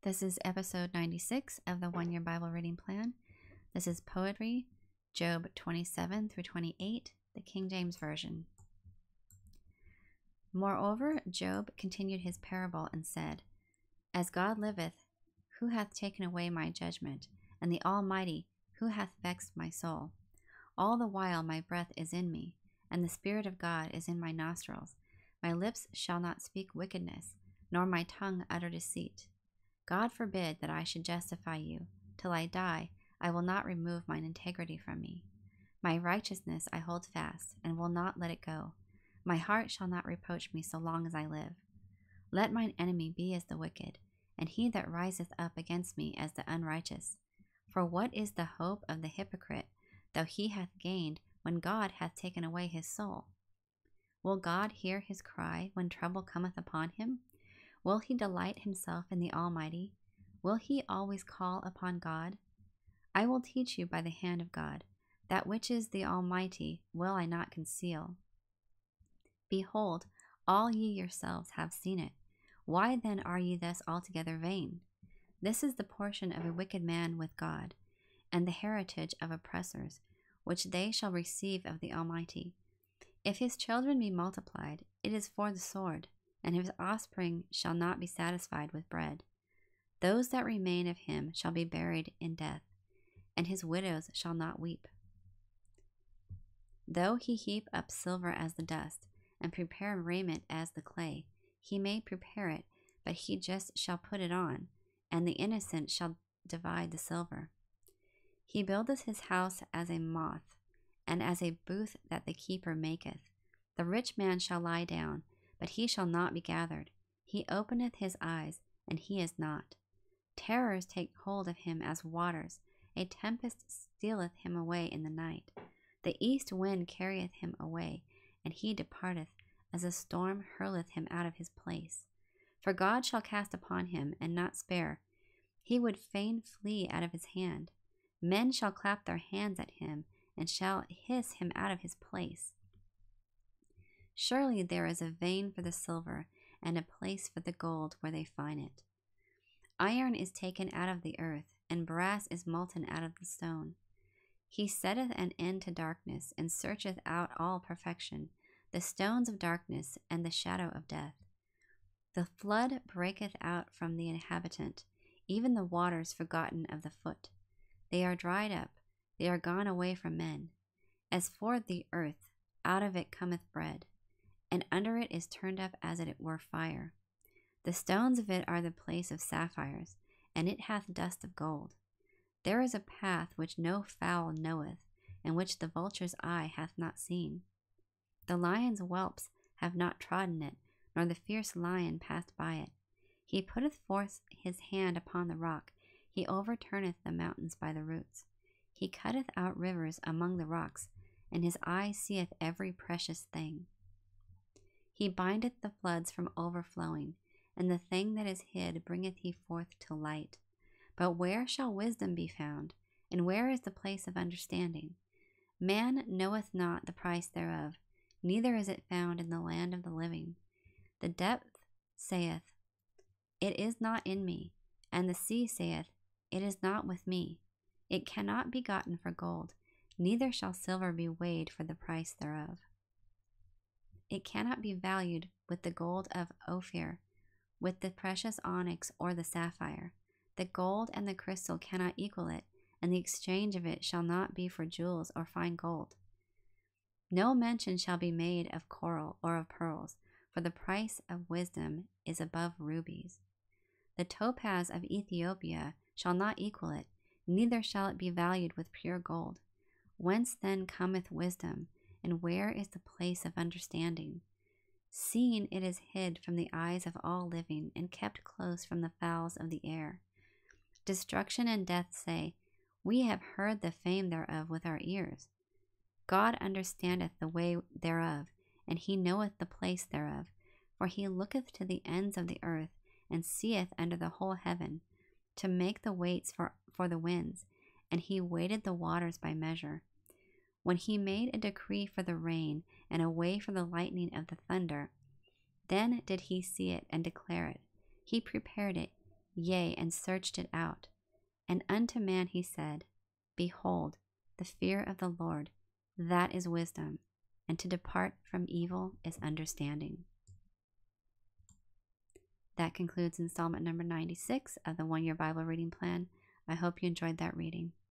This is episode 96 of the 1 Year Bible Reading Plan. This is Poetry, Job 27 through 28, the King James Version. Moreover, Job continued his parable and said, As God liveth, who hath taken away my judgment, and the Almighty, who hath vexed my soul? All the while my breath is in me, and the Spirit of God is in my nostrils. My lips shall not speak wickedness, nor my tongue utter deceit. God forbid that I should justify you. Till I die, I will not remove mine integrity from me. My righteousness I hold fast, and will not let it go. My heart shall not reproach me so long as I live. Let mine enemy be as the wicked, and he that riseth up against me as the unrighteous. For what is the hope of the hypocrite, though he hath gained, when God hath taken away his soul? Will God hear his cry when trouble cometh upon him? Will he delight himself in the Almighty? Will he always call upon God? I will teach you by the hand of God. That which is the Almighty will I not conceal. Behold, all ye yourselves have seen it. Why then are ye thus altogether vain? This is the portion of a wicked man with God, and the heritage of oppressors, which they shall receive of the Almighty. If his children be multiplied, it is for the sword, and his offspring shall not be satisfied with bread. Those that remain of him shall be buried in death, and his widows shall not weep. Though he heap up silver as the dust, and prepare raiment as the clay, he may prepare it, but he just shall put it on, and the innocent shall divide the silver. He buildeth his house as a moth, and as a booth that the keeper maketh. The rich man shall lie down, but he shall not be gathered. He openeth his eyes, and he is not. Terrors take hold of him as waters. A tempest stealeth him away in the night. The east wind carrieth him away, and he departeth, as a storm hurleth him out of his place. For God shall cast upon him, and not spare. He would fain flee out of his hand. Men shall clap their hands at him, and shall hiss him out of his place. Surely there is a vein for the silver, and a place for the gold where they find it. Iron is taken out of the earth, and brass is molten out of the stone. He setteth an end to darkness, and searcheth out all perfection, the stones of darkness, and the shadow of death. The flood breaketh out from the inhabitant, even the waters forgotten of the foot. They are dried up, they are gone away from men. As for the earth, out of it cometh bread, and under it is turned up as it were fire. The stones of it are the place of sapphires, and it hath dust of gold. There is a path which no fowl knoweth, and which the vulture's eye hath not seen. The lion's whelps have not trodden it, nor the fierce lion passed by it. He putteth forth his hand upon the rock, he overturneth the mountains by the roots. He cutteth out rivers among the rocks, and his eye seeth every precious thing. He bindeth the floods from overflowing, and the thing that is hid bringeth he forth to light. But where shall wisdom be found, and where is the place of understanding? Man knoweth not the price thereof, neither is it found in the land of the living. The depth saith, It is not in me, and the sea saith, It is not with me. It cannot be gotten for gold, neither shall silver be weighed for the price thereof. It cannot be valued with the gold of Ophir, with the precious onyx or the sapphire. The gold and the crystal cannot equal it, and the exchange of it shall not be for jewels or fine gold. No mention shall be made of coral or of pearls, for the price of wisdom is above rubies. The topaz of Ethiopia shall not equal it, neither shall it be valued with pure gold. Whence then cometh wisdom, and where is the place of understanding? Seeing it is hid from the eyes of all living, and kept close from the fowls of the air. Destruction and death say, We have heard the fame thereof with our ears. God understandeth the way thereof, and he knoweth the place thereof. For he looketh to the ends of the earth, and seeth under the whole heaven, to make the weights for the winds, and he weighted the waters by measure. When he made a decree for the rain, and a way for the lightning of the thunder, then did he see it and declare it. He prepared it, yea, and searched it out. And unto man he said, Behold, the fear of the Lord, that is wisdom, and to depart from evil is understanding. That concludes installment number 96 of the 1 Year Bible Reading Plan. I hope you enjoyed that reading.